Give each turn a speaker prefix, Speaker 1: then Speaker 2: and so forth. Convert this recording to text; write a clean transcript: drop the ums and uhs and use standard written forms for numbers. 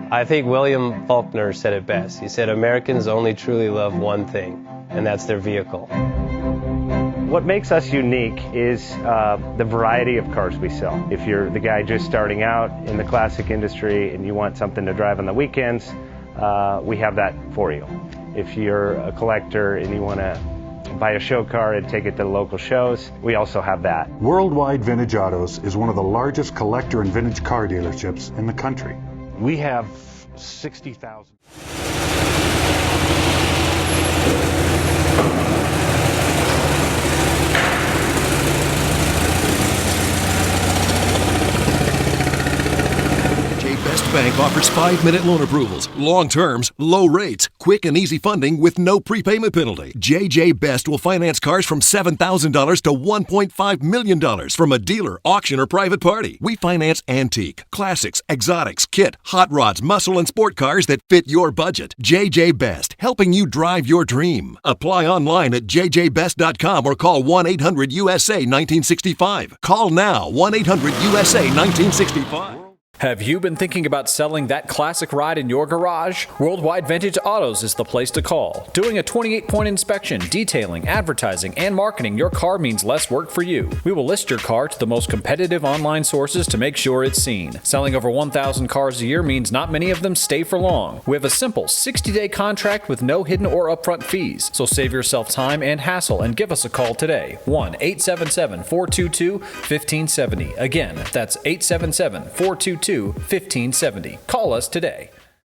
Speaker 1: I think William Faulkner said it best. He said, Americans only truly love one thing, and that's their vehicle.
Speaker 2: What makes us unique is the variety of cars we sell. If you're the guy just starting out in the classic industry and you want something to drive on the weekends, we have that for you. If you're a collector and you want to buy a show car and take it to the local shows, we also have that.
Speaker 3: Worldwide Vintage Autos is one of the largest collector and vintage car dealerships in the country.
Speaker 4: We have 60,000.
Speaker 5: Best Bank offers 5-minute loan approvals, long terms, low rates, quick and easy funding with no prepayment penalty. JJ Best will finance cars from $7,000 to $1.5 million from a dealer, auction, or private party. We finance antique, classics, exotics, kit, hot rods, muscle, and sport cars that fit your budget. JJ Best, helping you drive your dream. Apply online at jjbest.com or call 1-800-USA-1965. Call now, 1-800-USA-1965.
Speaker 6: Have you been thinking about selling that classic ride in your garage? Worldwide Vintage Autos is the place to call. Doing a 28-point inspection, detailing, advertising, and marketing your car means less work for you. We will list your car to the most competitive online sources to make sure it's seen. Selling over 1,000 cars a year means not many of them stay for long. We have a simple 60-day contract with no hidden or upfront fees. So save yourself time and hassle and give us a call today. 1-877-422-1570. Again, that's 877-422-1570. Call us today.